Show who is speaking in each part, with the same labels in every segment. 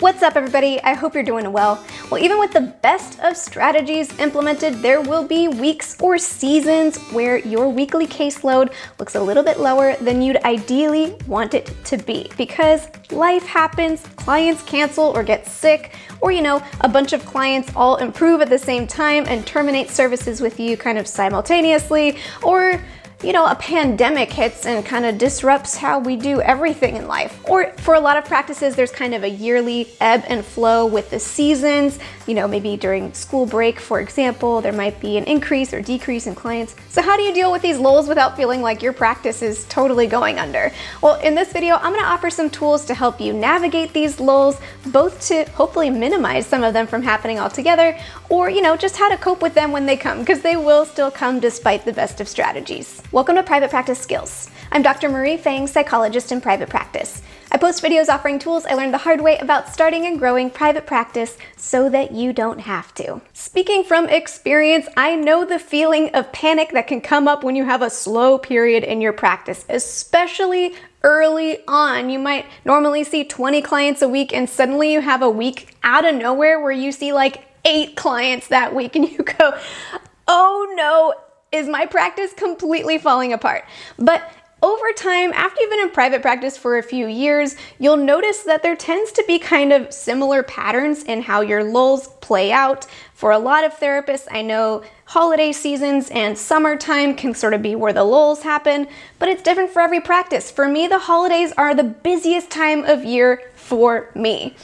Speaker 1: What's up, everybody? I hope you're doing well. Well, even with the best of strategies implemented, there will be weeks or seasons where your weekly caseload looks a little bit lower than you'd ideally want it to be because life happens, clients cancel or get sick, or a bunch of clients all improve at the same time and terminate services with you kind of simultaneously, or a pandemic hits and kind of disrupts how we do everything in life. Or for a lot of practices, there's kind of a yearly ebb and flow with the seasons. Maybe during school break, for example, there might be an increase or decrease in clients. So how do you deal with these lulls without feeling like your practice is totally going under? Well, in this video, I'm gonna offer some tools to help you navigate these lulls, both to hopefully minimize some of them from happening altogether, or just how to cope with them when they come, because they will still come despite the best of strategies. Welcome to Private Practice Skills. I'm Dr. Marie Fang, psychologist in private practice. I post videos offering tools I learned the hard way about starting and growing private practice so that you don't have to. Speaking from experience, I know the feeling of panic that can come up when you have a slow period in your practice, especially early on. You might normally see 20 clients a week and suddenly you have a week out of nowhere where you see like 8 clients that week and you go, oh no, is my practice completely falling apart? But over time, after you've been in private practice for a few years, you'll notice that there tends to be kind of similar patterns in how your lulls play out. For a lot of therapists, I know holiday seasons and summertime can sort of be where the lulls happen, but it's different for every practice. For me, the holidays are the busiest time of year for me,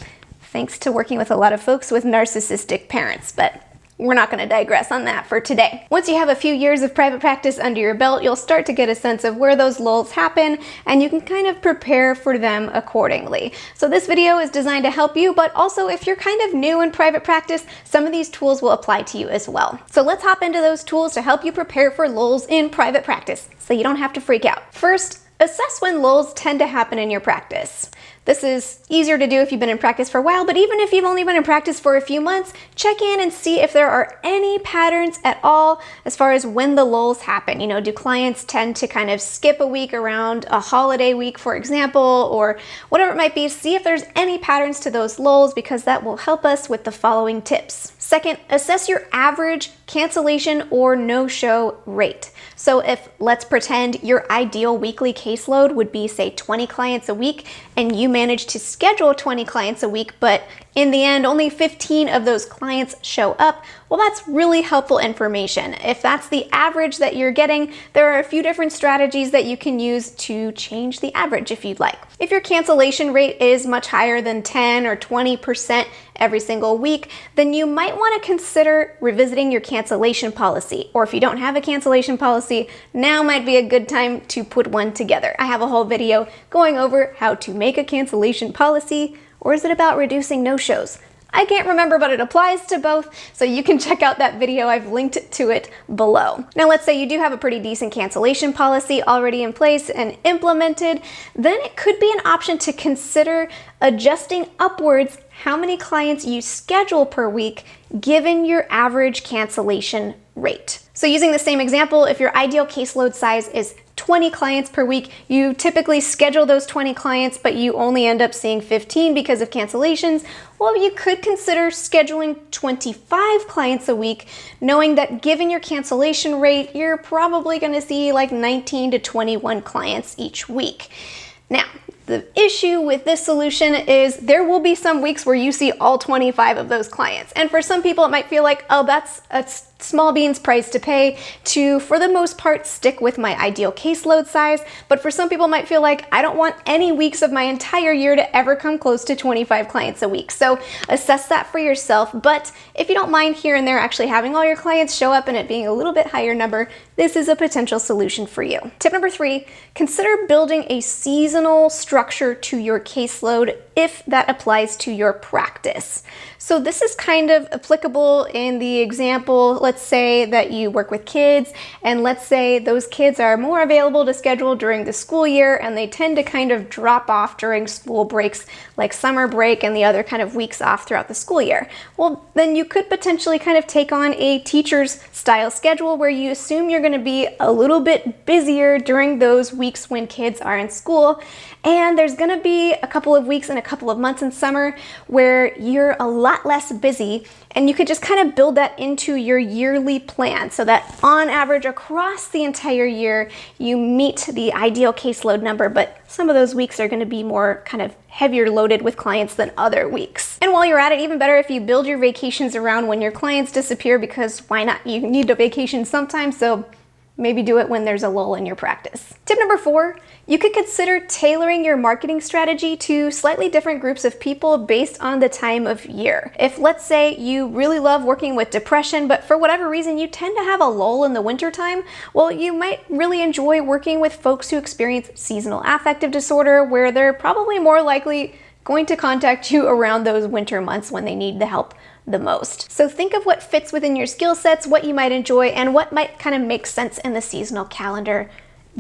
Speaker 1: thanks to working with a lot of folks with narcissistic parents, but we're not going to digress on that for today. Once you have a few years of private practice under your belt, you'll start to get a sense of where those lulls happen, and you can kind of prepare for them accordingly. So this video is designed to help you, but also if you're kind of new in private practice, some of these tools will apply to you as well. So let's hop into those tools to help you prepare for lulls in private practice so you don't have to freak out. First, assess when lulls tend to happen in your practice. This is easier to do if you've been in practice for a while, but even if you've only been in practice for a few months, check in and see if there are any patterns at all as far as when the lulls happen. Do clients tend to kind of skip a week around a holiday week, for example, or whatever it might be? See if there's any patterns to those lulls, because that will help us with the following tips. Second, assess your average cancellation or no-show rate. So if, let's pretend, your ideal weekly caseload would be, say, 20 clients a week, and you manage to schedule 20 clients a week, but in the end, only 15 of those clients show up, well, that's really helpful information. If that's the average that you're getting, there are a few different strategies that you can use to change the average if you'd like. If your cancellation rate is much higher than 10 or 20% every single week, then you might want to consider revisiting your cancellation policy. Or if you don't have a cancellation policy, now might be a good time to put one together. I have a whole video going over how to make a cancellation policy. Or is it about reducing no-shows? I can't remember, but it applies to both, so you can check out that video. I've linked to it below. Now, let's say you do have a pretty decent cancellation policy already in place and implemented, then it could be an option to consider adjusting upwards how many clients you schedule per week given your average cancellation rate. So using the same example, if your ideal caseload size is 20 clients per week, you typically schedule those 20 clients, but you only end up seeing 15 because of cancellations. Well, you could consider scheduling 25 clients a week, knowing that given your cancellation rate, you're probably going to see like 19 to 21 clients each week. Now, the issue with this solution is there will be some weeks where you see all 25 of those clients. And for some people, it might feel like, oh, that's a small beans price to pay to, for the most part, stick with my ideal caseload size. But for some people, it might feel like I don't want any weeks of my entire year to ever come close to 25 clients a week. So assess that for yourself. But if you don't mind here and there actually having all your clients show up and it being a little bit higher number, this is a potential solution for you. Tip number 3, consider building a seasonal structure to your caseload if that applies to your practice. So this is kind of applicable in the example, let's say that you work with kids, and let's say those kids are more available to schedule during the school year and they tend to kind of drop off during school breaks like summer break and the other kind of weeks off throughout the school year. Well, then you could potentially kind of take on a teacher's style schedule where you assume you're going to be a little bit busier during those weeks when kids are in school, and there's going to be a couple of weeks and a couple of months in summer where you're a lot less busy, and you could just kind of build that into your yearly plan so that on average across the entire year, you meet the ideal caseload number, but some of those weeks are going to be more kind of heavier loaded with clients than other weeks. And while you're at it, even better if you build your vacations around when your clients disappear, because why not? You need a vacation sometime, so maybe do it when there's a lull in your practice. Tip number 4, you could consider tailoring your marketing strategy to slightly different groups of people based on the time of year. If, let's say, you really love working with depression, but for whatever reason you tend to have a lull in the wintertime, well, you might really enjoy working with folks who experience seasonal affective disorder, where they're probably more likely going to contact you around those winter months when they need the help the most. So think of what fits within your skill sets, what you might enjoy, and what might kind of make sense in the seasonal calendar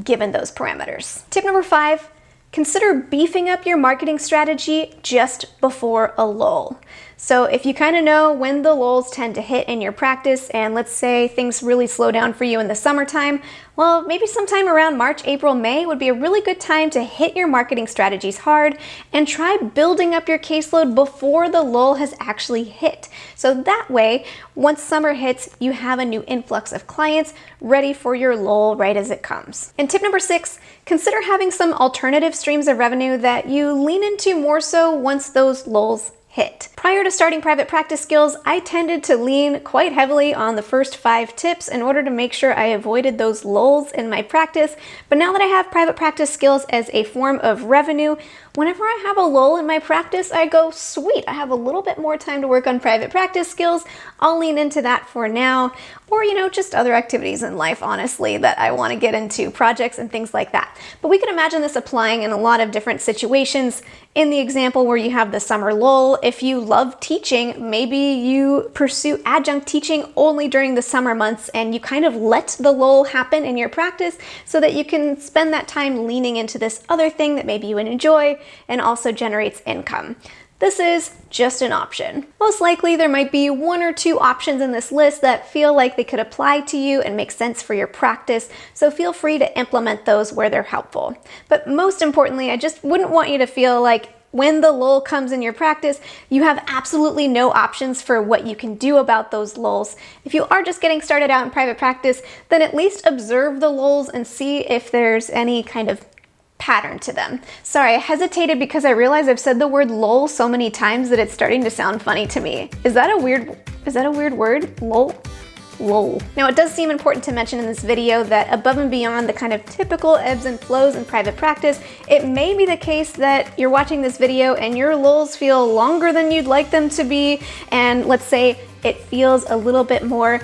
Speaker 1: given those parameters. Tip number 5, consider beefing up your marketing strategy just before a lull. So if you kind of know when the lulls tend to hit in your practice, and let's say things really slow down for you in the summertime, well, maybe sometime around March, April, May would be a really good time to hit your marketing strategies hard and try building up your caseload before the lull has actually hit. So that way, once summer hits, you have a new influx of clients ready for your lull right as it comes. And tip number 6, consider having some alternative streams of revenue that you lean into more so once those lulls hit. Prior to starting private practice skills, I tended to lean quite heavily on the first 5 tips in order to make sure I avoided those lulls in my practice. But now that I have private practice skills as a form of revenue, whenever I have a lull in my practice, I go, sweet, I have a little bit more time to work on private practice skills. I'll lean into that for now. Or, just other activities in life, honestly, that I want to get into, projects and things like that. But we can imagine this applying in a lot of different situations. In the example where you have the summer lull, if you love teaching, maybe you pursue adjunct teaching only during the summer months and you kind of let the lull happen in your practice so that you can spend that time leaning into this other thing that maybe you would enjoy and also generates income. This is just an option. Most likely there might be 1 or 2 options in this list that feel like they could apply to you and make sense for your practice, so feel free to implement those where they're helpful. But most importantly, I just wouldn't want you to feel like when the lull comes in your practice, you have absolutely no options for what you can do about those lulls. If you are just getting started out in private practice, then at least observe the lulls and see if there's any kind of pattern to them. Sorry, I hesitated because I realized I've said the word lull so many times that it's starting to sound funny to me. Is that a weird word? Lull? Lull. Now, it does seem important to mention in this video that above and beyond the kind of typical ebbs and flows in private practice, it may be the case that you're watching this video and your lulls feel longer than you'd like them to be, and let's say it feels a little bit more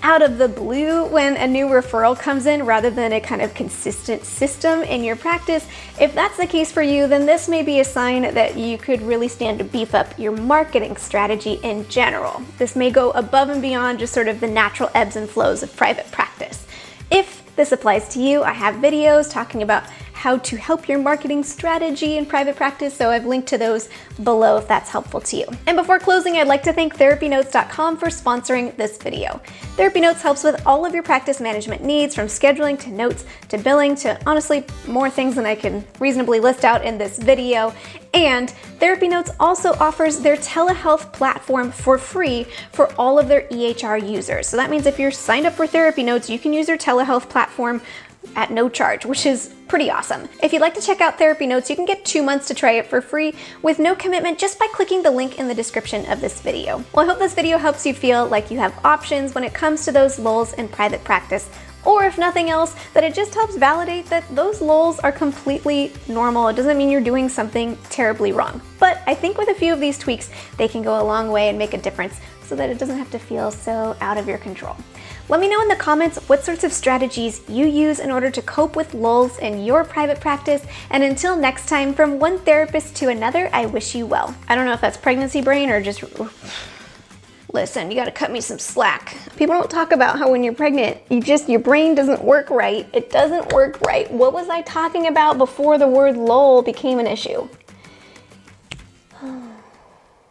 Speaker 1: out of the blue when a new referral comes in rather than a kind of consistent system in your practice. If that's the case for you, then this may be a sign that you could really stand to beef up your marketing strategy in general. This may go above and beyond just sort of the natural ebbs and flows of private practice. If this applies to you, I have videos talking about how to help your marketing strategy in private practice, so I've linked to those below if that's helpful to you. And before closing, I'd like to thank TherapyNotes.com for sponsoring this video. TherapyNotes helps with all of your practice management needs, from scheduling to notes to billing to honestly more things than I can reasonably list out in this video. And TherapyNotes also offers their telehealth platform for free for all of their EHR users. So that means if you're signed up for TherapyNotes, you can use their telehealth platform at no charge, which is pretty awesome. If you'd like to check out TherapyNotes, you can get 2 months to try it for free with no commitment just by clicking the link in the description of this video. Well, I hope this video helps you feel like you have options when it comes to those lulls in private practice, or if nothing else, that it just helps validate that those lulls are completely normal. It doesn't mean you're doing something terribly wrong. But I think with a few of these tweaks, they can go a long way and make a difference so that it doesn't have to feel so out of your control. Let me know in the comments what sorts of strategies you use in order to cope with lulls in your private practice. And until next time, from one therapist to another, I wish you well. I don't know if that's pregnancy brain or just... Listen, you gotta cut me some slack. People don't talk about how when you're pregnant, your brain doesn't work right. It doesn't work right. What was I talking about before the word lull became an issue?